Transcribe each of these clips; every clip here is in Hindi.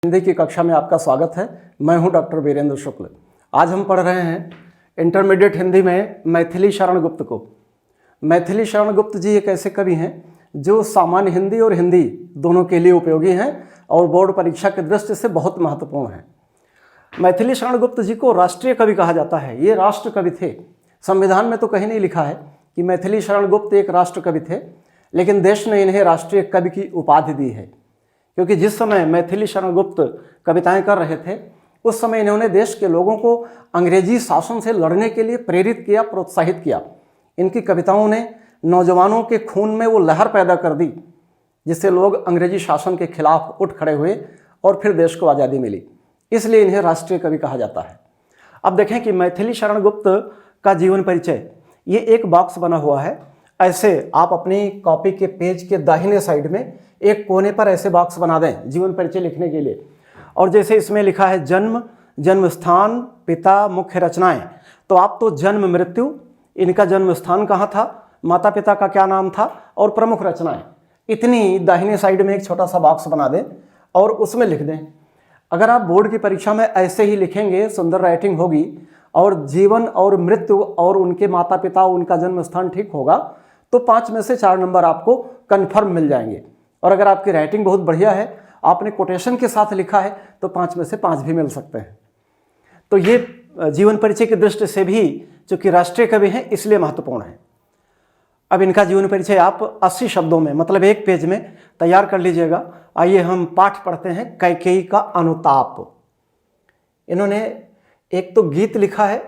हिंदी की कक्षा में आपका स्वागत है। मैं हूं डॉक्टर वीरेंद्र शुक्ल। आज हम पढ़ रहे हैं इंटरमीडिएट हिंदी में मैथिली शरण गुप्त को। मैथिली शरण गुप्त जी एक ऐसे कवि हैं जो सामान्य हिंदी और हिंदी दोनों के लिए उपयोगी हैं और बोर्ड परीक्षा की दृष्टि से बहुत महत्वपूर्ण हैं। मैथिली शरण गुप्त जी को राष्ट्रीय कवि कहा जाता है। ये राष्ट्र कवि थे। संविधान में तो कहीं नहीं लिखा है कि मैथिली शरण गुप्त एक राष्ट्र कवि थे, लेकिन देश ने इन्हें राष्ट्रीय कवि की उपाधि दी है, क्योंकि जिस समय मैथिली शरण गुप्त कविताएं कर रहे थे उस समय इन्होंने देश के लोगों को अंग्रेजी शासन से लड़ने के लिए प्रेरित किया, प्रोत्साहित किया। इनकी कविताओं ने नौजवानों के खून में वो लहर पैदा कर दी जिससे लोग अंग्रेजी शासन के खिलाफ उठ खड़े हुए और फिर देश को आज़ादी मिली। इसलिए इन्हें राष्ट्रीय कवि कहा जाता है। अब देखें कि मैथिली शरण गुप्त का जीवन परिचय, ये एक बॉक्स बना हुआ है। ऐसे आप अपनी कॉपी के पेज के दाहिने साइड में एक कोने पर ऐसे बॉक्स बना दें जीवन परिचय लिखने के लिए। और जैसे इसमें लिखा है जन्म, जन्म स्थान, पिता, मुख्य रचनाएं, तो आप तो जन्म, मृत्यु, इनका जन्म स्थान कहाँ था, माता पिता का क्या नाम था और प्रमुख रचनाएं, इतनी दाहिने साइड में एक छोटा सा बॉक्स बना दें और उसमें लिख दें। अगर आप बोर्ड की परीक्षा में ऐसे ही लिखेंगे, सुंदर राइटिंग होगी और जीवन और मृत्यु और उनके माता पिता, उनका जन्म स्थान ठीक होगा तो 5 में से 4 नंबर आपको कन्फर्म मिल जाएंगे। और अगर आपकी राइटिंग बहुत बढ़िया है, आपने कोटेशन के साथ लिखा है, तो 5 में से 5 भी मिल सकते हैं। तो ये जीवन परिचय की दृष्टि से भी चूंकि राष्ट्रीय कवि हैं इसलिए महत्वपूर्ण है। अब इनका जीवन परिचय आप 80 शब्दों में, मतलब एक पेज में तैयार कर लीजिएगा। आइए हम पाठ पढ़ते हैं। कैकेयी का अनुताप। इन्होंने एक तो गीत लिखा है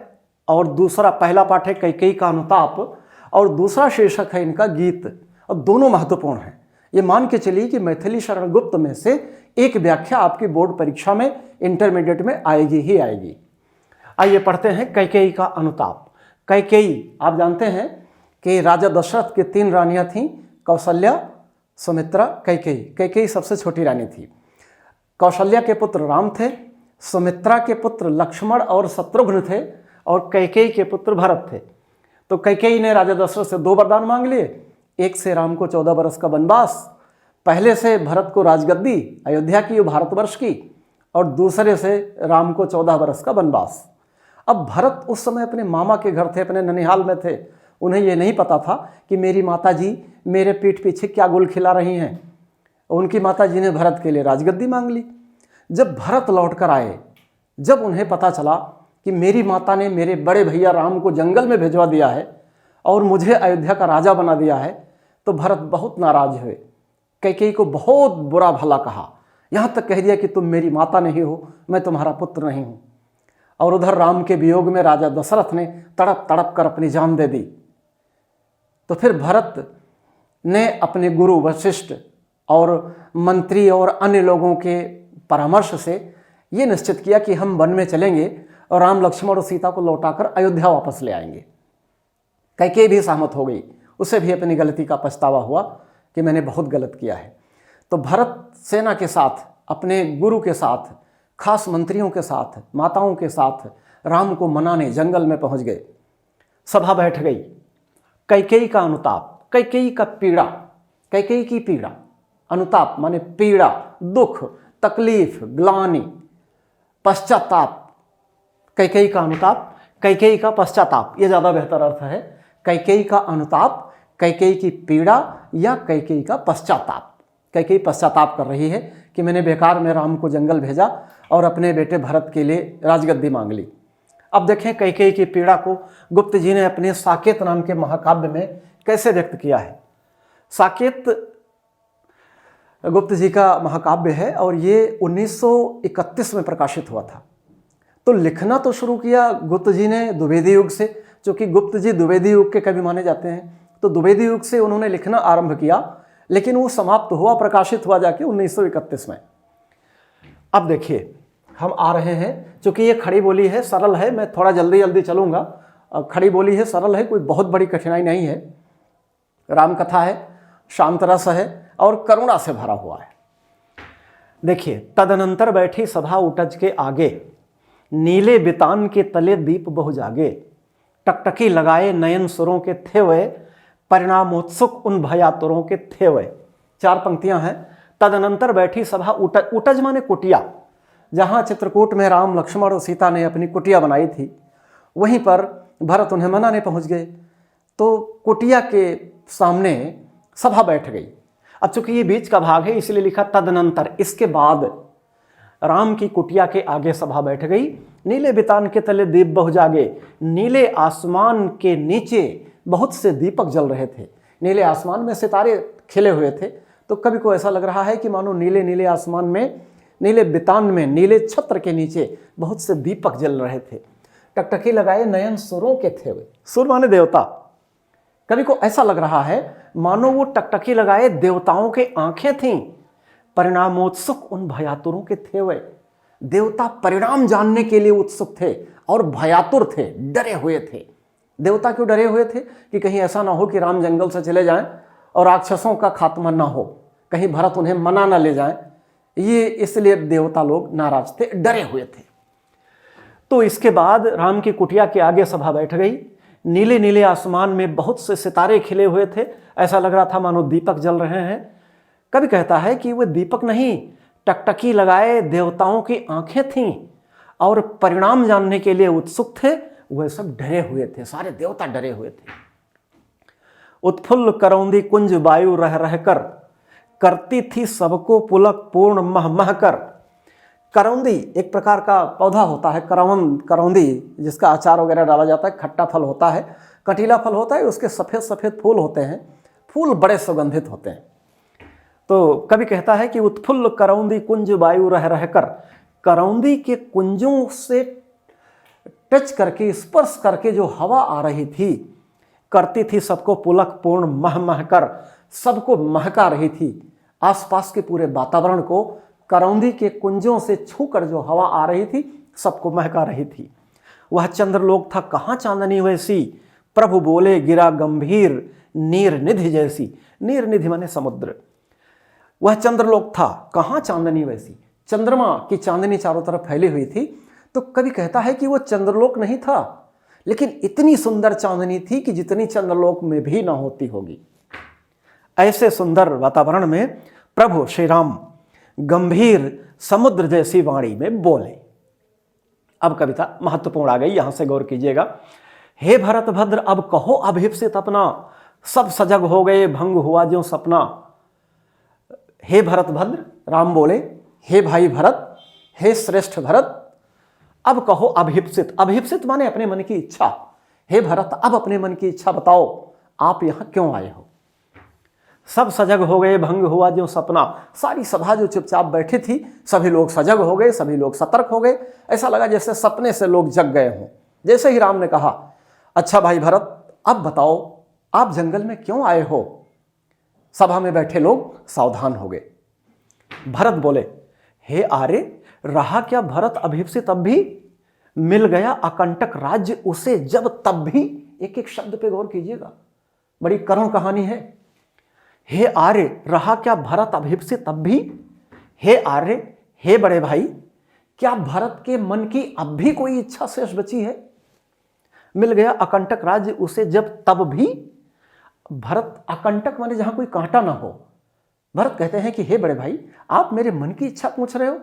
और दूसरा, पहला पाठ है कैकेयी का अनुताप और दूसरा शीर्षक है इनका गीत, और दोनों महत्वपूर्ण हैं। ये मान के चलिए कि मैथिली शरण गुप्त में से एक व्याख्या आपकी बोर्ड परीक्षा में इंटरमीडिएट में आएगी ही आएगी। आइए पढ़ते हैं कैकेयी का अनुताप। कैकेयी, आप जानते हैं कि राजा दशरथ की 3 रानियां थीं, कौशल्या, सुमित्रा, कैकेयी। कैकेयी सबसे छोटी रानी थी। कौशल्या के पुत्र राम थे, सुमित्रा के पुत्र लक्ष्मण और शत्रुघ्न थे और कैकेयी के पुत्र भरत थे। तो कैकेयी ने राजा दशरथ से 2 वरदान मांग लिए। एक से राम को 14 वर्ष का वनवास, पहले से भरत को राजगद्दी अयोध्या की, भारतवर्ष की, और दूसरे से राम को 14 वर्ष का वनवास। अब भरत उस समय अपने मामा के घर थे, अपने ननिहाल में थे। उन्हें यह नहीं पता था कि मेरी माता जी मेरे पीठ पीछे क्या गुल खिला रही हैं। उनकी माता जी ने भरत के लिए राजगद्दी मांग ली। जब भरत लौट कर आए, जब उन्हें पता चला कि मेरी माता ने मेरे बड़े भैया राम को जंगल में भिजवा दिया है और मुझे अयोध्या का राजा बना दिया है, तो भरत बहुत नाराज हुए। कैकेयी को बहुत बुरा भला कहा, यहाँ तक कह दिया कि तुम मेरी माता नहीं हो, मैं तुम्हारा पुत्र नहीं हूँ। और उधर राम के वियोग में राजा दशरथ ने तड़प तड़प कर अपनी जान दे दी। तो फिर भरत ने अपने गुरु वशिष्ठ और मंत्री और अन्य लोगों के परामर्श से ये निश्चित किया कि हम वन में चलेंगे और राम, लक्ष्मण और सीता को लौटाकर अयोध्या वापस ले आएंगे। कैकेयी भी सहमत हो गई। उसे भी अपनी गलती का पछतावा हुआ कि मैंने बहुत गलत किया है। तो भरत सेना के साथ, अपने गुरु के साथ, खास मंत्रियों के साथ, माताओं के साथ राम को मनाने जंगल में पहुंच गए। सभा बैठ गई। कैकेयी का अनुताप, कैकेयी का पीड़ा, कैकेयी की पीड़ा। अनुताप माने पीड़ा, दुख, तकलीफ, ग्लानि, पश्चाताप। कैकेयी का अनुताप, कैकेयी का पश्चाताप, ये ज़्यादा बेहतर अर्थ है। कैकेयी का अनुताप, कैकेयी की पीड़ा या कैकेयी का पश्चाताप। कैकेयी पश्चाताप कर रही है कि मैंने बेकार में राम को जंगल भेजा और अपने बेटे भरत के लिए राजगद्दी मांग ली। अब देखें कैकेयी की पीड़ा को गुप्त जी ने अपने साकेत नाम के महाकाव्य में कैसे व्यक्त किया है। साकेत गुप्त जी का महाकाव्य है और ये 1931 में प्रकाशित हुआ था। तो लिखना तो शुरू किया गुप्त जी ने द्विवेदी युग से, क्योंकि गुप्त जी द्विवेदी युग के कवि माने जाते हैं। तो द्विवेदी युग से उन्होंने लिखना आरंभ किया, लेकिन वो समाप्त हुआ, प्रकाशित हुआ जाके 1931 में। अब देखिए हम आ रहे हैं, चूंकि ये खड़ी बोली है, सरल है, मैं थोड़ा जल्दी जल्दी चलूंगा। खड़ी बोली है, सरल है, कोई बहुत बड़ी कठिनाई नहीं है। राम कथा है, शांत रस है और करुणा से भरा हुआ है। देखिए, तदनंतर बैठी सभा उटज के आगे, नीले बितान के तले दीप बहु जागे, टकटकी लगाए नयन सुरों के थे वे, परिणामोत्सुक उन भयातुरों के थे वे। 4 पंक्तियां हैं। तदनंतर बैठी सभा उटज माने कुटिया, जहाँ चित्रकूट में राम लक्ष्मण और सीता ने अपनी कुटिया बनाई थी, वहीं पर भरत उन्हें मनाने पहुँच गए। तो कुटिया के सामने सभा बैठ गई। अब चूंकि ये बीच का भाग है इसलिए लिखा तदनंतर, इसके बाद राम की कुटिया के आगे सभा बैठ गई। नीले बितान के तले दीप बहु जागे, नीले आसमान के नीचे बहुत से दीपक जल रहे थे। नीले आसमान में सितारे खिले हुए थे, तो कभी को ऐसा लग रहा है कि मानो नीले नीले आसमान में, नीले बितान में, नीले छत्र के नीचे बहुत से दीपक जल रहे थे। टकटकी लगाए नयन सुरों के थे वे, सुर माने देवता। कभी को ऐसा लग रहा है मानो वो टकटकी लगाए देवताओं के आंखें थीं। परिणामोत्सुक उन भयातुरों के थे वे, देवता परिणाम जानने के लिए उत्सुक थे और भयातुर थे, डरे हुए थे। देवता क्यों डरे हुए थे? कि कहीं ऐसा ना हो कि राम जंगल से चले जाएं और राक्षसों का खात्मा ना हो, कहीं भरत उन्हें मना ना ले जाएं, ये इसलिए देवता लोग नाराज थे, डरे हुए थे। तो इसके बाद राम की कुटिया के आगे सभा बैठ गई। नीले नीले आसमान में बहुत से सितारे खिले हुए थे, ऐसा लग रहा था मानो दीपक जल रहे हैं। कभी कहता है कि वह दीपक नहीं, टकटकी लगाए देवताओं की आंखें थीं और परिणाम जानने के लिए उत्सुक थे। वह सब डरे हुए थे, सारे देवता डरे हुए थे। उत्फुल्ल करौंदी कुंज वायु रह रह कर, करती थी सबको पुलक पूर्ण मह मह कर। करौंदी एक प्रकार का पौधा होता है, करौंदी, जिसका अचार वगैरह डाला जाता है। खट्टा फल होता है, कटीला फल होता है, उसके सफ़ेद सफ़ेद फूल होते हैं, फूल बड़े सुगंधित होते हैं। तो कभी कहता है कि उत्फुल्ल करौंदी कुंज वायु रह रह कर, करौंदी के कुंजों से टच करके, स्पर्श करके जो हवा आ रही थी, करती थी सबको पुलक पूर्ण मह मह कर, सबको महका रही थी। आसपास के पूरे वातावरण को करौंदी के कुंजों से छूकर जो हवा आ रही थी, सबको महका रही थी। वह चंद्रलोक था कहाँ चांदनी वैसी, प्रभु बोले गिरा गंभीर नीर निधि जैसी। नीर निधि माने समुद्र। वह चंद्रलोक था कहाँ चांदनी वैसी, चंद्रमा की चांदनी चारों तरफ फैली हुई थी। तो कभी कहता है कि वो चंद्रलोक नहीं था, लेकिन इतनी सुंदर चांदनी थी कि जितनी चंद्रलोक में भी ना होती होगी। ऐसे सुंदर वातावरण में प्रभु श्री राम गंभीर समुद्र जैसी वाणी में बोले। अब कविता महत्वपूर्ण आ गई, यहां से गौर कीजिएगा। हे भरत भद्र अब कहो अभिप्सित अपना, सब सजग हो गए भंग हुआ जो सपना। हे भरत भद्र, राम बोले, हे भाई भरत, हे श्रेष्ठ भरत, अब कहो अभिप्सित। अभिप्सित माने अपने मन की इच्छा। हे भरत अब अपने मन की इच्छा बताओ, आप यहां क्यों आए हो। सब सजग हो गए भंग हुआ जो सपना। सारी सभा जो चुपचाप बैठी थी, सभी लोग सजग हो गए, सभी लोग सतर्क हो गए। ऐसा लगा जैसे सपने से लोग जग गए हों। जैसे ही राम ने कहा, अच्छा भाई भरत अब बताओ आप जंगल में क्यों आए हो, सभा में बैठे लोग सावधान हो गए। भरत बोले, हे आर्य, रहा क्या भरत अभिप्सित अब भी, मिल गया अकंटक राज्य उसे जब तब भी। एक एक शब्द पे गौर कीजिएगा, बड़ी करुण कहानी है। हे आर्य, रहा क्या भरत अभिप्सित अब भी। हे आर्य, हे बड़े भाई, क्या भरत के मन की अब भी कोई इच्छा शेष बची है। मिल गया अकंटक राज्य उसे जब तब भी। भरत, अकंटक माने जहां कोई कांटा ना हो। भरत कहते हैं कि हे बड़े भाई, आप मेरे मन की इच्छा पूछ रहे हो,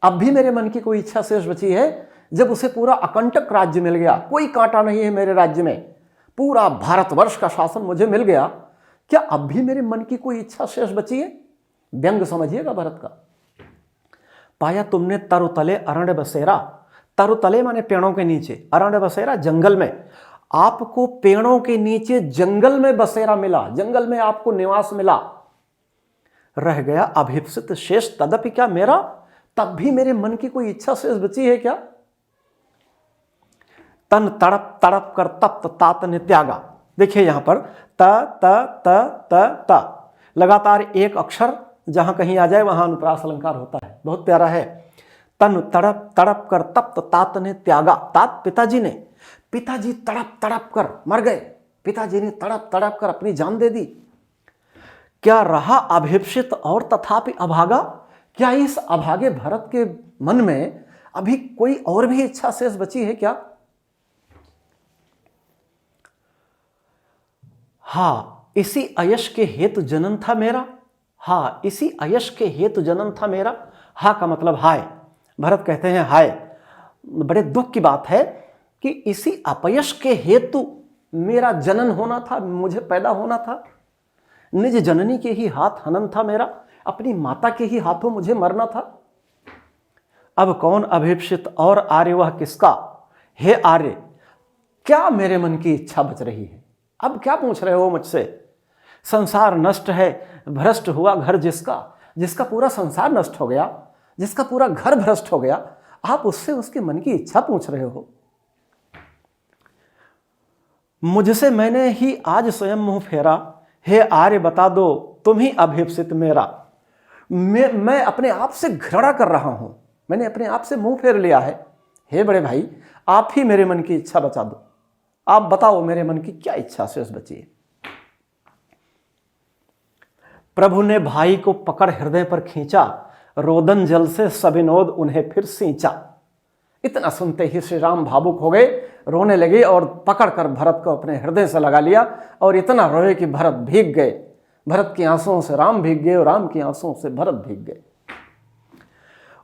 अब भी मेरे मन की कोई इच्छा शेष बची है। जब उसे पूरा अकंटक राज्य मिल गया, कोई कांटा नहीं है मेरे राज्य में, पूरा भारतवर्ष का शासन मुझे मिल गया, क्या अब भी मेरे मन की कोई इच्छा शेष बची है। व्यंग समझिएगा भरत का। पाया तुमने तरुतले अरण्य बसेरा। तरुतले माने पेड़ों के नीचे, अरण्य बसेरा जंगल में। आपको पेड़ों के नीचे जंगल में बसेरा मिला, जंगल में आपको निवास मिला। रह गया अभिप्सित शेष तदपि क्या मेरा, तब भी मेरे मन की कोई इच्छा शेष बची है क्या। तन तड़प तड़प कर तप्त तात ने त्यागा। देखिए यहां पर त त त त त लगातार एक अक्षर जहां कहीं आ जाए वहां अनुप्रास अलंकार होता है, बहुत प्यारा है। तन तड़प तड़प कर तप्त तात ने त्यागा। तात पिताजी ने, पिताजी तड़प तड़प कर मर गए, पिताजी ने तड़प तड़प कर अपनी जान दे दी। क्या रहा अभिप्सित और तथापि अभागा, क्या इस अभागे भरत के मन में अभी कोई और भी इच्छा शेष बची है क्या। हाँ, इसी अयश के हेतु जन्म था मेरा। हाँ, इसी अयश के हेतु जन्म था मेरा। हा का मतलब हाय, भरत कहते हैं, हाय, बड़े दुख की बात है कि इसी अपयश के हेतु मेरा जनन होना था, मुझे पैदा होना था। निज जननी के ही हाथ हनन था मेरा, अपनी माता के ही हाथों मुझे मरना था। अब कौन अभिप्सित और आर्य वह किसका? हे आर्य, क्या मेरे मन की इच्छा बच रही है? अब क्या पूछ रहे हो मुझसे? संसार नष्ट है, भ्रष्ट हुआ घर जिसका, जिसका पूरा संसार नष्ट हो गया, जिसका पूरा घर भ्रष्ट हो गया, आप उससे उसके मन की इच्छा पूछ रहे हो? मुझसे मैंने ही आज स्वयं मुंह फेरा, हे आर्य बता दो तुम ही अभिप्सित मेरा। मैं अपने आप से घृणा कर रहा हूं, मैंने अपने आप से मुंह फेर लिया है। हे बड़े भाई, आप ही मेरे मन की इच्छा बचा दो, आप बताओ मेरे मन की क्या इच्छा शेष बची है। प्रभु ने भाई को पकड़ हृदय पर खींचा, रोदन जल से सविनोद उन्हें फिर सींचा। इतना सुनते ही श्री राम भावुक हो गए, रोने लगे और पकड़कर भरत को अपने हृदय से लगा लिया और इतना रोए कि भरत भीग गए। भरत की आंसुओं से राम भीग गए और राम की आंसुओं से भरत भीग गए।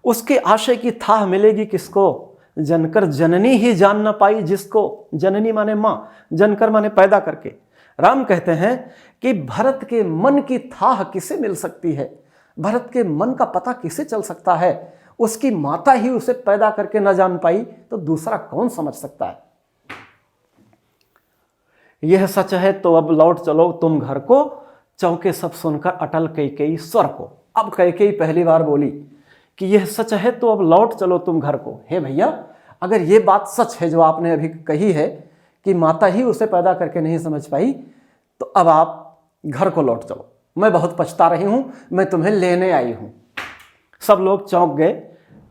उसके आशय की थाह मिलेगी किसको? जनकर जननी ही जान न पाई जिसको। जननी माने मां, जनकर माने पैदा करके। राम कहते हैं कि भरत के मन की थाह किसे मिल सकती है? भरत के मन का पता किसे चल सकता है? उसकी माता ही उसे पैदा करके न जान पाई तो दूसरा कौन समझ सकता है? यह सच है तो अब लौट चलो तुम घर को, चौके सब सुनकर अटल कैकेयी स्वर को। अब कैकेयी पहली बार बोली कि यह सच है तो अब लौट चलो तुम घर को। हे भैया, अगर ये बात सच है जो आपने अभी कही है कि माता ही उसे पैदा करके नहीं समझ पाई, तो अब आप घर को लौट चलो, मैं बहुत पछता रही हूं, मैं तुम्हें लेने आई हूं। सब लोग चौंक गए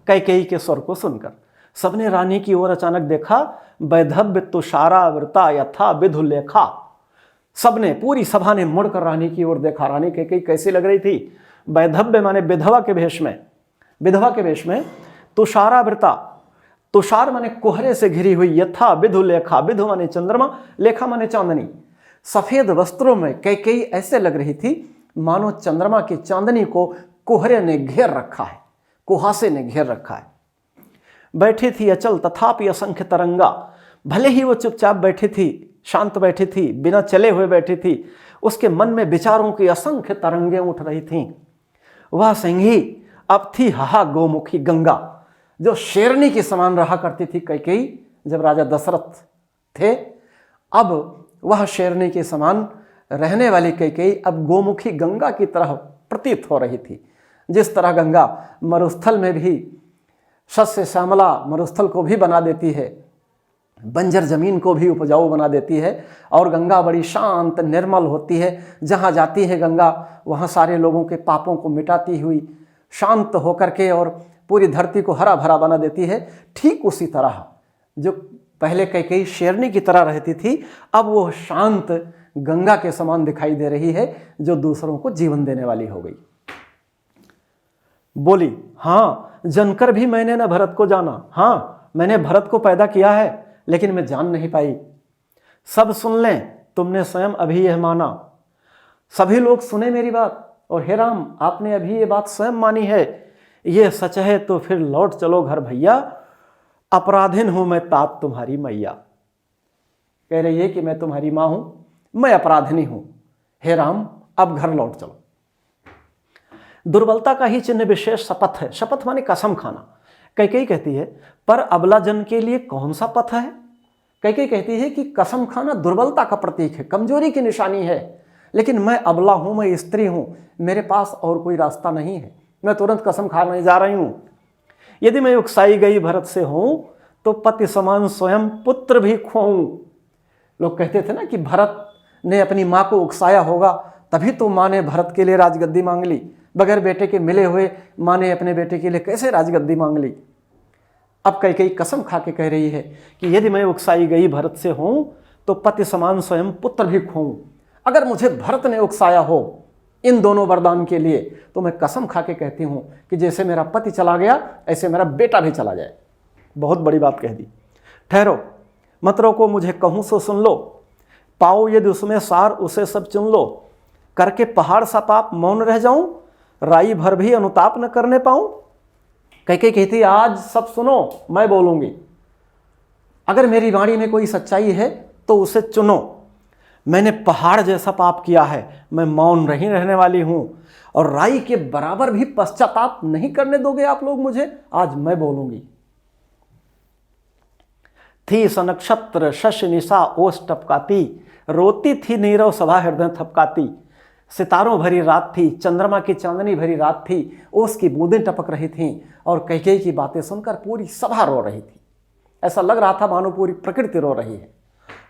कैकेयी के स्वर को सुनकर। सबने रानी की ओर अचानक देखा, वैधव्य तुषारावृता यथा विधु लेखा। सबने, पूरी सभा ने मुड़कर रानी की ओर देखा। रानी कैकेयी कैसी लग रही थी? वैधव्य माने विधवा के भेष में, विधवा के वेश में। तुषारावृता, तुषार माने कोहरे से घिरी हुई, यथा विधु लेखा, विधु माने चंद्रमा, लेखा माने चांदनी। सफेद वस्त्रों में कैकेयी ऐसे लग रही थी मानो चंद्रमा की चांदनी को कोहरे ने घेर रखा है, कुहासे ने घेर रखा है। बैठी थी अचल तथापि असंख्य तरंगा। भले ही वो चुपचाप बैठी थी, शांत बैठी थी, बिना चले हुए बैठी थी, उसके मन में विचारों की असंख्य तरंगें उठ रही थीं। वह सिंही अब थी हाहा गोमुखी गंगा, जो शेरनी के समान रहा करती थी कैकेयी जब राजा दशरथ थे। अब वह शेरनी के समान रहने वाली कैकेयी अब गोमुखी गंगा की तरह प्रतीत हो रही थी। जिस तरह गंगा मरुस्थल में भी शस्य श्यामला मरुस्थल को भी बना देती है, बंजर जमीन को भी उपजाऊ बना देती है, और गंगा बड़ी शांत निर्मल होती है। जहाँ जाती है गंगा वहाँ सारे लोगों के पापों को मिटाती हुई शांत होकर के और पूरी धरती को हरा भरा बना देती है। ठीक उसी तरह जो पहले कैकेयी शेरनी की तरह रहती थी, अब वो शांत गंगा के समान दिखाई दे रही है, जो दूसरों को जीवन देने वाली हो गई। बोली, हाँ, जनकर भी मैंने न भरत को जाना। हाँ, मैंने भरत को पैदा किया है, लेकिन मैं जान नहीं पाई। सब सुन लें, तुमने स्वयं अभी यह माना। सभी लोग सुने मेरी बात, और हे राम, आपने अभी ये बात स्वयं मानी है। ये सच है तो फिर लौट चलो घर भैया, अपराधिन हूं मैं तात तुम्हारी मैया। कह रही है कि मैं तुम्हारी मां हूं, मैं अपराधिनी हूं। हे राम, अब घर लौट चलो। दुर्बलता का ही चिन्ह विशेष शपथ है। शपथ माने कसम खाना। कैकेयी कहती है, पर अबला जन के लिए कौन सा पथ है? कैकेयी कहती है कि कसम खाना दुर्बलता का प्रतीक है, कमजोरी की निशानी है। लेकिन मैं अबला हूं, मैं स्त्री हूं, मेरे पास और कोई रास्ता नहीं है, मैं तुरंत कसम खाने जा रही हूं। यदि मैं उकसाई गई भरत से हूं तो पति समान स्वयं पुत्र भी खोऊं। लोग कहते थे ना कि भरत ने अपनी मां को उकसाया होगा, तभी तो मां ने भरत के लिए राजगद्दी मांग ली। बगैर बेटे के मिले हुए मां ने अपने बेटे के लिए कैसे राजगद्दी मांग ली? अब कैकेयी कसम खा के कह रही है कि यदि मैं उकसाई गई भरत से हूं तो पति समान स्वयं पुत्र भी खोऊं। अगर मुझे भरत ने उकसाया हो इन दोनों वरदान के लिए, तो मैं कसम खा के कहती हूं कि जैसे मेरा पति चला गया ऐसे मेरा बेटा भी चला जाए। बहुत बड़ी बात कह दी। ठहरो, मत रोको, मुझे कहूं सो सुन लो। पाओ यदि उसमें सार उसे सब चुन लो। करके पहाड़ सा पाप मौन रह जाऊं, राई भर भी अनुताप न करने पाऊं। कैकेयी कहती आज सब सुनो, मैं बोलूंगी, अगर मेरी वाणी में कोई सच्चाई है तो उसे चुनो। मैंने पहाड़ जैसा पाप किया है, मैं मौन नहीं रहने वाली हूं, और राई के बराबर भी पश्चाताप नहीं करने दोगे आप लोग मुझे, आज मैं बोलूंगी। थी सनक्षत्र शश निशा ओस टपकाती, रोती थी नीरव सभा हृदय थपकाती। सितारों भरी रात थी, चंद्रमा की चांदनी भरी रात थी, ओस की बूंदें टपक रही थीं, और कैकेयी की बातें सुनकर पूरी सभा रो रही थी। ऐसा लग रहा था मानो पूरी प्रकृति रो रही है।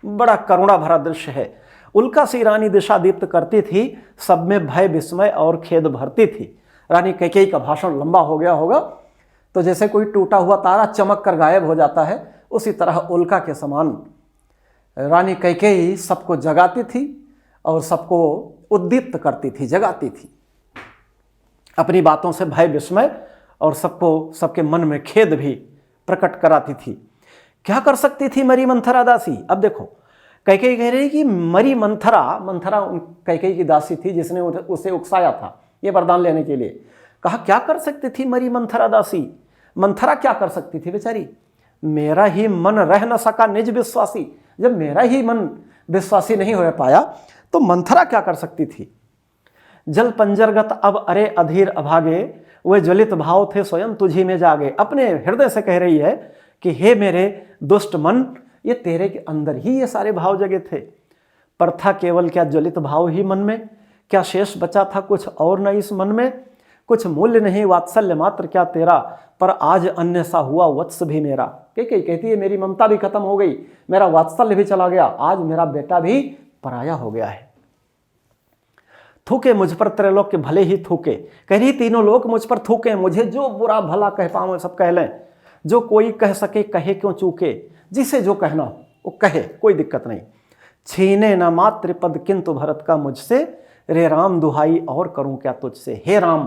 बड़ा करुणा भरा दृश्य है। उल्का सी रानी दिशा दीप्त करती थी, सब में भय विस्मय और खेद भरती थी। रानी कैकेयी का भाषण लंबा हो गया होगा, तो जैसे कोई टूटा हुआ तारा चमक कर गायब हो जाता है, उसी तरह उल्का के समान रानी कैकेयी सबको जगाती थी और सबको उद्दीप्त करती थी, जगाती थी अपनी बातों से भय विस्मय, और सबको सबके मन में खेद भी प्रकट कराती थी। क्या कर सकती थी मरी मंथरा दासी? अब देखो, कैकेयी कह रही कि मरी मंथरा कैकेयी की दासी थी जिसने उसे उकसाया था ये वरदान लेने के लिए। कहा क्या कर सकती थी मरी मंथरा दासी? मंथरा क्या कर सकती थी बेचारी? मेरा ही मन रह न सका निज विश्वासी। जब मेरा ही मन विश्वासी नहीं हो पाया तो मंथरा क्या कर सकती थी? जल पंजरगत अब अरे अधीर अभागे, वे ज्वलित भाव थे स्वयं तुझी में जागे। अपने हृदय से कह रही है कि हे मेरे दुष्ट मन, ये तेरे के अंदर ही ये सारे भाव जगे थे, पर था केवल क्या ज्वलित भाव ही मन में? क्या शेष बचा था कुछ और न इस मन में? कुछ मूल्य नहीं वात्सल्य मात्र क्या तेरा, पर आज अन्य सा हुआ वत्स भी मेरा। कैकेयी कहती है मेरी ममता भी खत्म हो गई, मेरा वात्सल्य भी चला गया, आज मेरा बेटा भी पराया हो गया है। थूके मुझ पर त्रैलोक के भले ही थूके, कह रही तीनों लोग मुझ पर थूके, मुझे जो बुरा भला कह पाऊं सब कह लें, जो कोई कह सके कहे क्यों चूके, जिसे जो कहना हो वो कहे, कोई दिक्कत नहीं। छीने न मात्र पद किंतु भरत का मुझसे, रे राम दुहाई और करूं क्या तुझसे। हे राम,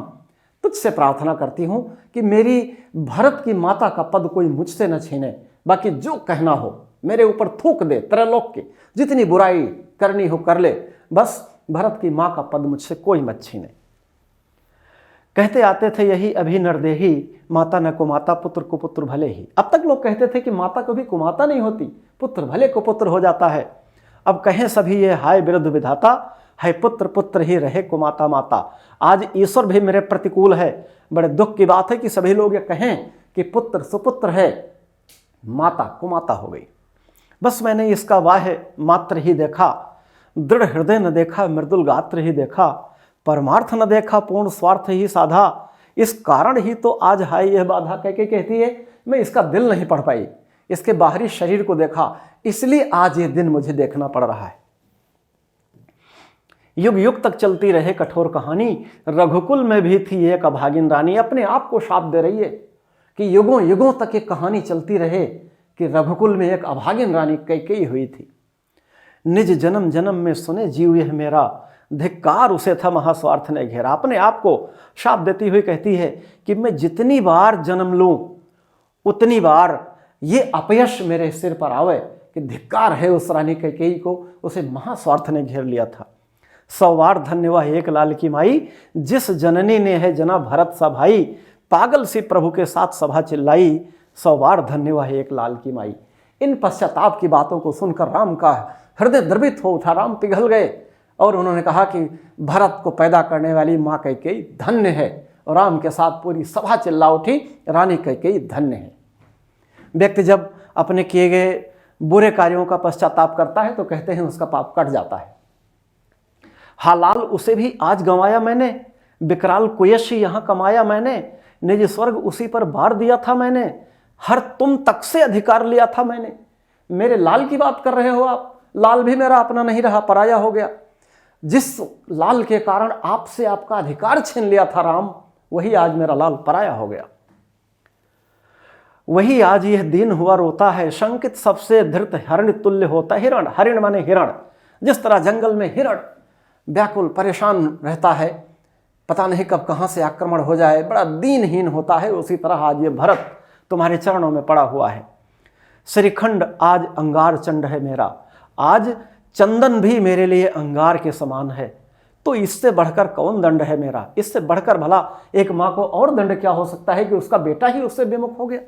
तुझसे प्रार्थना करती हूं कि मेरी भरत की माता का पद कोई मुझसे न छीने, बाकी जो कहना हो मेरे ऊपर थूक दे, त्रैलोक के जितनी बुराई करनी हो कर ले, बस भरत की मां का पद मुझसे कोई मत छीने। कहते आते थे यही अभी नरदेही, माता न कुमाता पुत्र को पुत्र भले ही। अब तक लोग कहते थे कि माता कभी कुमाता नहीं होती, पुत्र भले को पुत्र हो जाता है। अब कहें सभी ये हाय विरुद्ध विधाता, है पुत्र पुत्र ही रहे कुमाता माता। आज ईश्वर भी मेरे प्रतिकूल है। बड़े दुख की बात है कि सभी लोग ये कहें कि पुत्र सुपुत्र है, माता कुमाता हो गई। बस मैंने इसका वाह मात्र ही देखा, दृढ़ हृदय न देखा, मृदुल गात्र ही देखा, परमार्थ न देखा, पूर्ण स्वार्थ ही साधा। इस कारण ही तो आज हाय यह बाधा। कैकेयी कहती है मैं इसका दिल नहीं पढ़ पाई, इसके बाहरी शरीर को देखा, इसलिए आज ये दिन मुझे देखना पड़ रहा है। युग युग तक चलती रहे कठोर कहानी, रघुकुल में भी थी एक अभागिन रानी। अपने आप को शाप दे रही है कि युगों युगों तक एक कहानी चलती रहे कि रघुकुल में एक अभागिन रानी कैकेयी हुई थी। निज जन्म जन्म में सुने जीव यह मेरा, धिक्कार उसे था महास्वार्थ ने घेरा। अपने आप को शाप देती हुई कहती है कि मैं जितनी बार जन्म लूं उतनी बार ये अपयश मेरे सिर पर आवे, कि धिक्कार है उस रानी कैकेयी को, उसे महास्वार्थ ने घेर लिया था। 100 बार धन्य वह एक लाल की माई, जिस जननी ने है जना भरत सा भाई। पागल सी प्रभु के साथ सभा चिल्लाई, 100 बार धन्य वह एक लाल की माई। इन पश्चाताप की बातों को सुनकर राम का हृदय द्रवित हो उठा, राम पिघल गए और उन्होंने कहा कि भरत को पैदा करने वाली माँ कैकेयी धन्य है। और राम के साथ पूरी सभा चिल्ला उठी, रानी कैकेयी धन्य है। व्यक्ति जब अपने किए गए बुरे कार्यों का पश्चाताप करता है तो कहते हैं उसका पाप कट जाता है। हालाल उसे भी आज गंवाया मैंने, विकराल कुयशी यहाँ कमाया मैंने। निज स्वर्ग उसी पर बार दिया था मैंने, हर तुम तक से अधिकार लिया था मैंने। मेरे लाल की बात कर रहे हो आप, लाल भी मेरा अपना नहीं रहा, पराया हो गया। जिस लाल के कारण आपसे आपका अधिकार छीन लिया था राम, वही आज मेरा लाल पराया हो गया। वही आज यह दिन हुआ रोता है, शंकित सबसे धृत हरिण तुल्य होता। हिरण, हरिण माने हिरण। जिस तरह जंगल में हिरण व्याकुल परेशान रहता है, पता नहीं कब कहाँ से आक्रमण हो जाए, बड़ा दीनहीन होता है, उसी तरह आज ये भरत तुम्हारे चरणों में पड़ा हुआ है। श्रीखंड आज अंगार चंड है मेरा, आज चंदन भी मेरे लिए अंगार के समान है। तो इससे बढ़कर कौन दंड है मेरा, इससे बढ़कर भला एक माँ को और दंड क्या हो सकता है कि उसका बेटा ही उससे विमुख हो गया।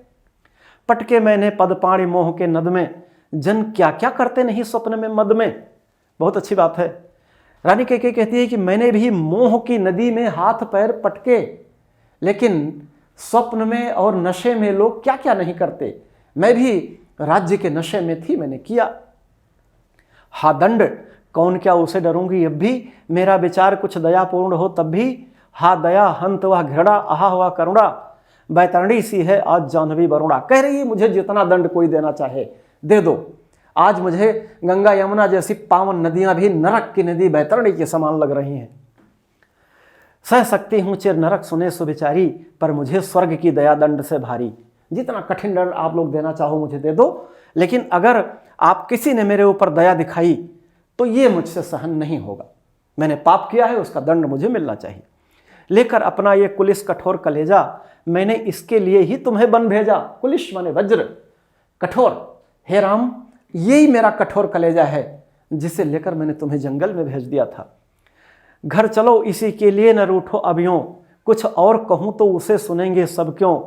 पटके मैंने पद पाणी मोह के नद में, जन क्या क्या करते नहीं स्वप्न में मद में। बहुत अच्छी बात है। रानी कैकेयी कहती है कि मैंने भी मोह की नदी में हाथ पैर पटके, लेकिन स्वप्न में और नशे में लोग क्या क्या नहीं करते, मैं भी राज्य के नशे में थी, मैंने किया। हा दंड कौन क्या उसे डरूंगी अब भी, मेरा विचार कुछ दयापूर्ण हो तब भी। हा दया हंत वह घृणा, आहा हुआ करुणा, बैतरणी सी है आज जाह्नवी वरुणा। कह रही है मुझे जितना दंड कोई देना चाहे दे दो, आज मुझे गंगा यमुना जैसी पावन नदियां भी नरक की नदी बैतरणी के समान लग रही हैं। सह सकती हूं चिर नरक सुने सुविचारी, पर मुझे स्वर्ग की दया दंड से भारी। जितना कठिन दंड आप लोग देना चाहो मुझे दे दो, लेकिन अगर आप किसी ने मेरे ऊपर दया दिखाई तो ये मुझसे सहन नहीं होगा। मैंने पाप किया है, उसका दंड मुझे मिलना चाहिए। लेकर अपना ये कुलिस कठोर कलेजा, मैंने इसके लिए ही तुम्हें बन भेजा। कुलिश माने वज्र, कठोर। हे राम, यही मेरा कठोर कलेजा है जिसे लेकर मैंने तुम्हें जंगल में भेज दिया था। घर चलो इसी के लिए न रूठो अभियों, कुछ और कहूं तो उसे सुनेंगे सब क्यों।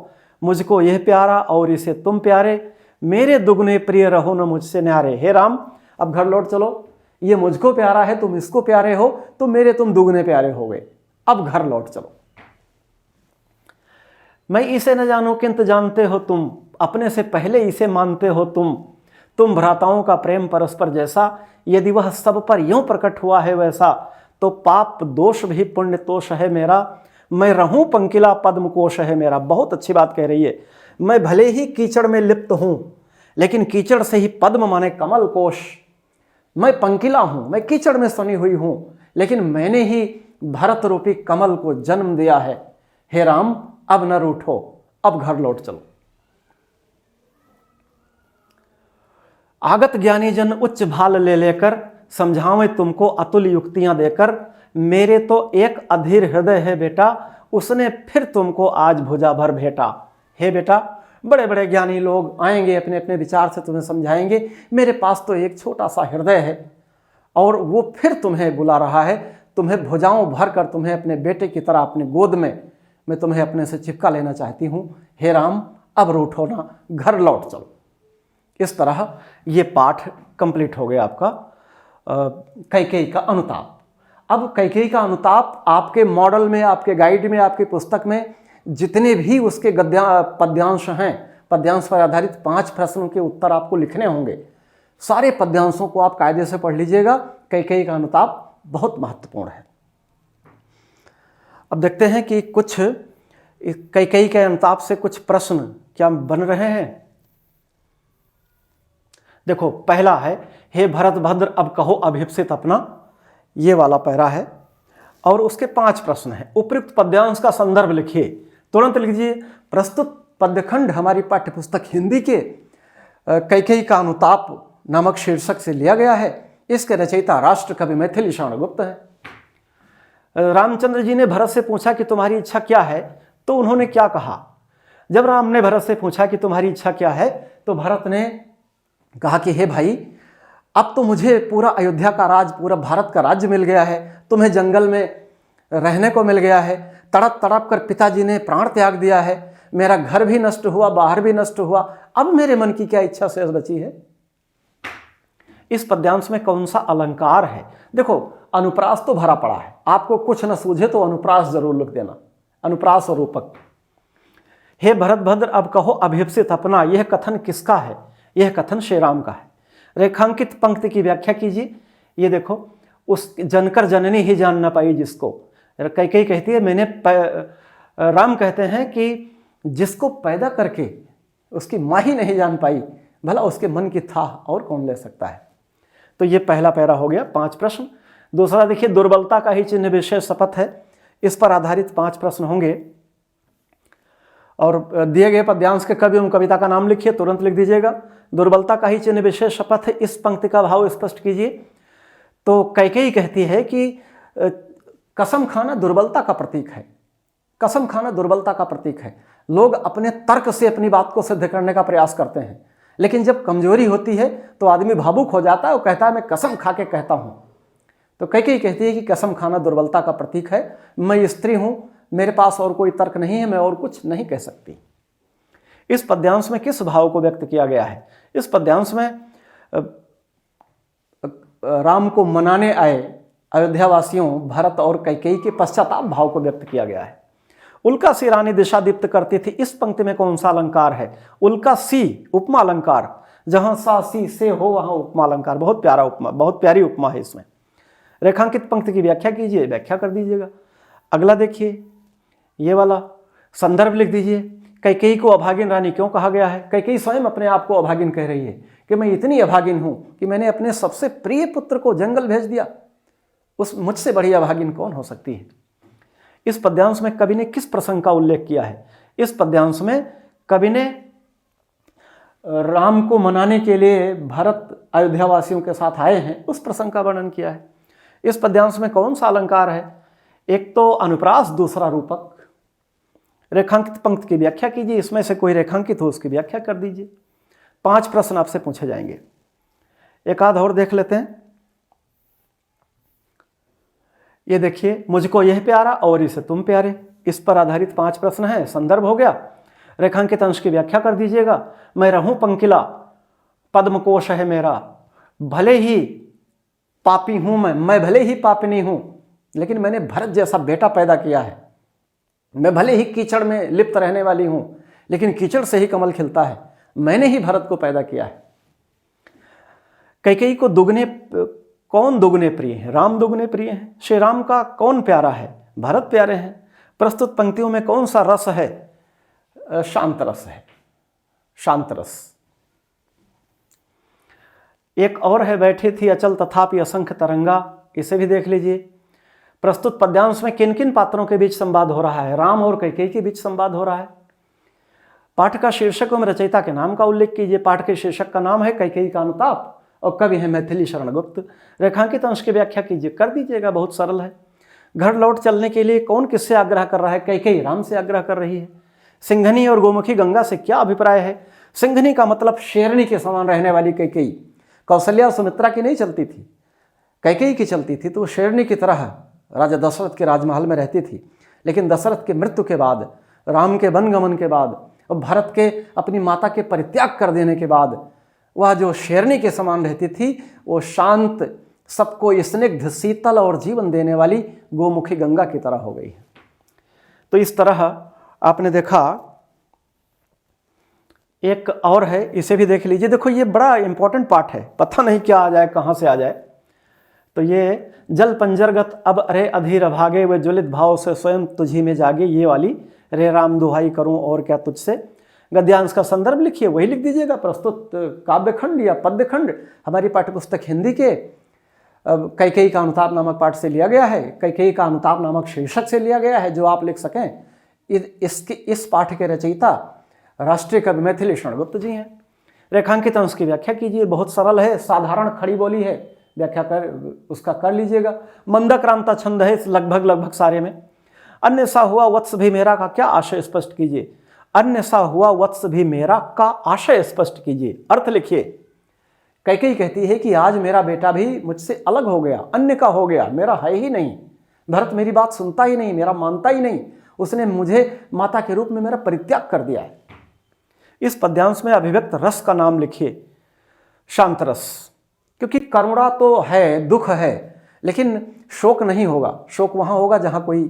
मुझको यह प्यारा और इसे तुम प्यारे, मेरे दुगने प्रिय रहो न मुझसे न्यारे। हे राम, अब घर लौट चलो, ये मुझको प्यारा है, तुम इसको प्यारे हो, तो मेरे तुम दुगने प्यारे हो गए, अब घर लौट चलो। मैं इसे न जानूं किंतु जानते हो तुम, अपने से पहले इसे मानते हो तुम भ्राताओं का प्रेम परस्पर जैसा, यदि वह सब पर यूं प्रकट हुआ है वैसा, तो पाप दोष भी पुण्य तोष है मेरा, मैं रहूं पंकिला पद्म कोश है मेरा। बहुत अच्छी बात कह रही है। मैं भले ही कीचड़ में लिप्त हूं, लेकिन कीचड़ से ही पद्म माने कमल कोश। मैं पंकिला हूं, मैं कीचड़ में सनी हुई हूं, लेकिन मैंने ही भरत रूपी कमल को जन्म दिया है। हे राम, अब न रूठो, अब घर लौट चलो। आगत ज्ञानी जन उच्च भाल ले लेकर, समझावें तुमको अतुल युक्तियां देकर। मेरे तो एक अधीर हृदय है बेटा, उसने फिर तुमको आज भुजा भर भेटा। हे बेटा, बड़े बड़े ज्ञानी लोग आएंगे, अपने अपने विचार से तुम्हें समझाएंगे, मेरे पास तो एक छोटा सा हृदय है और वो फिर तुम्हें बुला रहा है, तुम्हें भुजाओं भर कर तुम्हें अपने बेटे की तरह अपने गोद में मैं तुम्हें अपने से चिपका लेना चाहती हूँ। हे राम, अब रूठो ना, घर लौट चलो। इस तरह ये पाठ कंप्लीट हो गया आपका कैकेयी का अनुताप। अब कैकेयी का अनुताप आपके मॉडल में, आपके गाइड में, आपकी पुस्तक में जितने भी उसके पद्यांश हैं, पद्यांश पर आधारित 5 प्रश्नों के उत्तर आपको लिखने होंगे। सारे पद्यांशों को आप कायदे से पढ़ लीजिएगा। कैकेयी का अनुताप बहुत महत्वपूर्ण है। अब देखते हैं कि कुछ कैकेयी के अनुताप से कुछ प्रश्न क्या बन रहे हैं। देखो, पहला है, हे भरत भद्र अब कहो अभिप्सित अपना। ये वाला पैरा है और उसके 5 प्रश्न हैं। उपयुक्त पद्यांश का संदर्भ लिखिए, तुरंत लिख दीजिए। प्रस्तुत पद्यखंड हमारी पाठ्यपुस्तक हिंदी के कैकेयी का अनुताप नामक शीर्षक से लिया गया है। इसके रचयिता राष्ट्र कवि मैथिली शरण गुप्त हैं। रामचंद्र जी ने भरत से पूछा कि तुम्हारी इच्छा क्या है, तो उन्होंने क्या कहा। जब राम ने भरत से पूछा कि तुम्हारी इच्छा क्या है, तो भरत ने कहा कि हे भाई, अब तो मुझे पूरा अयोध्या का राज, पूरा भारत का राज्य मिल गया है, तुम्हें जंगल में रहने को मिल गया है, तड़प तड़प कर पिताजी ने प्राण त्याग दिया है, मेरा घर भी नष्ट हुआ, बाहर भी नष्ट हुआ, अब मेरे मन की क्या इच्छा शेष बची है। इस पद्यांश में कौन सा अलंकार है। देखो, अनुप्रास तो भरा पड़ा है, आपको कुछ न सूझे तो अनुप्रास जरूर लिख देना, अनुप्रास और रूपक। हे भरत भद्र अब कहो अभिप्सित अपना, यह कथन किसका है। यह कथन श्री राम का है। रेखांकित पंक्ति की व्याख्या कीजिए। ये देखो, उस जनकर जननी ही जान न पाई जिसको। कैकेयी कहती है मैंने राम कहते हैं कि जिसको पैदा करके उसकी माँ ही नहीं जान पाई, भला उसके मन की था और कौन ले सकता है। तो ये पहला पैरा हो गया, 5 प्रश्न। दूसरा देखिए, दुर्बलता का ही चिन्ह विशेष शपथ है। इस पर आधारित 5 प्रश्न होंगे और दिए गए पद्यांश के कवि एवं कविता का नाम लिखिए, तुरंत लिख दीजिएगा। दुर्बलता का ही चिन्ह विशेष शपथ है, इस पंक्ति का भाव स्पष्ट कीजिए। तो कैकेयी कहती है कि कसम खाना दुर्बलता का प्रतीक है। कसम खाना दुर्बलता का प्रतीक है। लोग अपने तर्क से अपनी बात को सिद्ध करने का प्रयास करते हैं, लेकिन जब कमजोरी होती है तो आदमी भावुक हो जाता है और कहता है मैं कसम खा के कहता हूं। तो कैकेयी कहती है कि कसम खाना दुर्बलता का प्रतीक है, मैं स्त्री हूं, मेरे पास और कोई तर्क नहीं है, मैं और कुछ नहीं कह सकती। इस पद्यांश में किस भाव को व्यक्त किया गया है? इस पद्यांश में राम को मनाने आए अयोध्यावासियों भरत और कैकेयी के पश्चाताप भाव को व्यक्त किया गया है। उल्का सी रानी दिशा दीप्त करती थी, इस पंक्ति में कौन सा अलंकार है? उल्का सी उपमा अलंकार, जहां सा सी से हो वहां उपमा अलंकार। बहुत प्यारा उपमा, बहुत प्यारी उपमा है इसमें। रेखांकित पंक्ति की व्याख्या कीजिए, व्याख्या कर दीजिएगा। अगला देखिए, ये वाला संदर्भ लिख दीजिए। कैकेयी को अभागिन रानी क्यों कहा गया है? कैकेयी स्वयं अपने आप को अभागिन कह रही है कि मैं इतनी अभागिन हूं कि मैंने अपने सबसे प्रिय पुत्र को जंगल भेज दिया। उस मुझसे बड़ी अभागिन कौन हो सकती है? इस पद्यांश में कवि ने किस प्रसंग का उल्लेख किया है? इस पद्यांश में कवि ने राम को मनाने के लिए भरत अयोध्यावासियों के साथ आए हैं, उस प्रसंग का वर्णन किया है। इस पद्यांश में कौन सा अलंकार है? एक तो अनुप्रास, दूसरा रूपक। रेखांकित पंक्ति की व्याख्या कीजिए, इसमें से कोई रेखांकित हो उसकी व्याख्या कर दीजिए। 5 प्रश्न आपसे पूछे जाएंगे। एक आध और देख लेते हैं। ये देखिए, मुझको यह प्यारा और इसे तुम प्यारे, इस पर आधारित 5 प्रश्न हैं। संदर्भ हो गया। रेखांकित अंश की व्याख्या कर दीजिएगा। मैं रहूं पंकिला, पद्मकोश है मेरा, भले ही पापी हूं मैं भले ही पापिनी हूं, लेकिन मैंने भरत जैसा बेटा पैदा किया है। मैं भले ही कीचड़ में लिप्त रहने वाली हूं, लेकिन कीचड़ से ही कमल खिलता है। मैंने ही भरत को पैदा किया है। कैकेयी को कौन दुगने प्रिय है? राम दुगने प्रिय हैं। श्री राम का कौन प्यारा है? भरत प्यारे हैं। प्रस्तुत पंक्तियों में कौन सा रस है? शांत रस है, शांत रस। एक और है, बैठी थी अचल तथापि असंख्य तरंगा, इसे भी देख लीजिए। प्रस्तुत पद्यांश में किन किन पात्रों के बीच संवाद हो रहा है? राम और कैकेयी के बीच संवाद हो रहा है। पाठ का शीर्षक एवं रचयिता के नाम का उल्लेख कीजिए। पाठ के शीर्षक का नाम है कैकेयी का अनुताप और कवि है मैथिली शरण गुप्त। रेखांकित अंश की व्याख्या कीजिए, कर दीजिएगा, बहुत सरल है। घर लौट चलने के लिए कौन किससे आग्रह कर रहा है? कैकेयी राम से आग्रह कर रही है। सिंघनी और गोमुखी गंगा से क्या अभिप्राय है? सिंघनी का मतलब शेरनी के समान रहने वाली कैकेयी। कौशल्या और सुमित्रा की नहीं चलती थी, कैकेयी की चलती थी, तो वो शेरनी की तरह राजा दशरथ के राजमहल में रहती थी। लेकिन दशरथ के मृत्यु के बाद, राम के वनगमन के बाद और भरत के अपनी माता के परित्याग कर देने के बाद वह जो शेरनी के समान रहती थी, वो शांत, सबको स्निग्ध, शीतल और जीवन देने वाली गोमुखी गंगा की तरह हो गई है। तो इस तरह आपने देखा। एक और है, इसे भी देख लीजिए। देखो, ये बड़ा इंपॉर्टेंट पार्ट है, पता नहीं क्या आ जाए, कहाँ से आ जाए। तो ये जल पंजरगत अब अरे अधीर अभागे, वे ज्वलित भाव से स्वयं तुझी में जागे, ये वाली रे राम दुहाई करूं और क्या तुझसे। गद्यांश का संदर्भ लिखिए, वही लिख दीजिएगा। प्रस्तुत काव्यखंड या पद्यखंड हमारी पाठ्यपुस्तक हिंदी के कैकेयी का अनुताप नामक पाठ से लिया गया है। कैकेयी का अनुताप नामक शीर्षक से लिया गया है, जो आप लिख सकें। इस पाठ के रचयिता राष्ट्रीय कवि मैथिली शरण गुप्त जी हैं। रेखांकित अंश की व्याख्या कीजिए, बहुत सरल है, साधारण खड़ी बोली है, व्याख्या उसका कर लीजिएगा। मंदक्रांता छंद है लगभग सारे में। अन्य सा हुआ वत्स भी मेरा का क्या आशय स्पष्ट कीजिए। अन्य सा हुआ वत्स भी मेरा का आशय स्पष्ट कीजिए, अर्थ लिखिए। कैकेयी कहती है कि आज मेरा बेटा भी मुझसे अलग हो गया, अन्य का हो गया, मेरा है ही नहीं। भरत मेरी बात सुनता ही नहीं, मेरा मानता ही नहीं, उसने मुझे माता के रूप में मेरा परित्याग कर दिया है। इस पद्यांश में अभिव्यक्त रस का नाम लिखिए, शांत रस। क्योंकि करुणा तो है, दुख है, लेकिन शोक नहीं होगा। शोक वहां होगा जहां कोई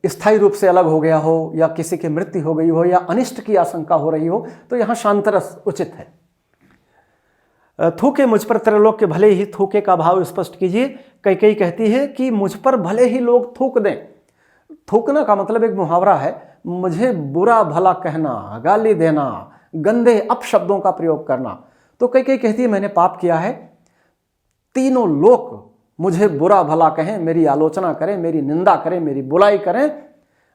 स्थायी रूप से अलग हो गया हो, या किसी की मृत्यु हो गई हो, या अनिष्ट की आशंका हो रही हो, तो यहां शांत रस उचित है। थूके मुझ पर त्रैलोक के भले ही, थूके का भाव स्पष्ट कीजिए। कैकेयी कहती है कि मुझ पर भले ही लोग थूक दें। थूकना का मतलब एक मुहावरा है, मुझे बुरा भला कहना, गाली देना, गंदे अपशब्दों का प्रयोग करना। तो कैकेयी कहती है मैंने पाप किया है, तीनों लोग मुझे बुरा भला कहें, मेरी आलोचना करें, मेरी निंदा करें, मेरी बुराई करें,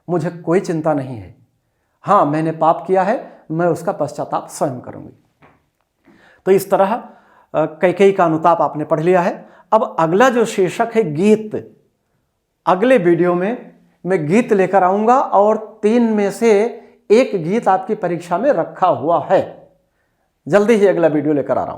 मुझे कोई चिंता नहीं है। हाँ, मैंने पाप किया है, मैं उसका पश्चाताप स्वयं करूंगी। तो इस तरह कैकेयी का अनुताप आपने पढ़ लिया है। अब अगला जो शीर्षक है गीत, अगले वीडियो में मैं गीत लेकर आऊंगा और 3 में से एक गीत आपकी परीक्षा में रखा हुआ है। जल्दी ही अगला वीडियो लेकर आ रहा हूं।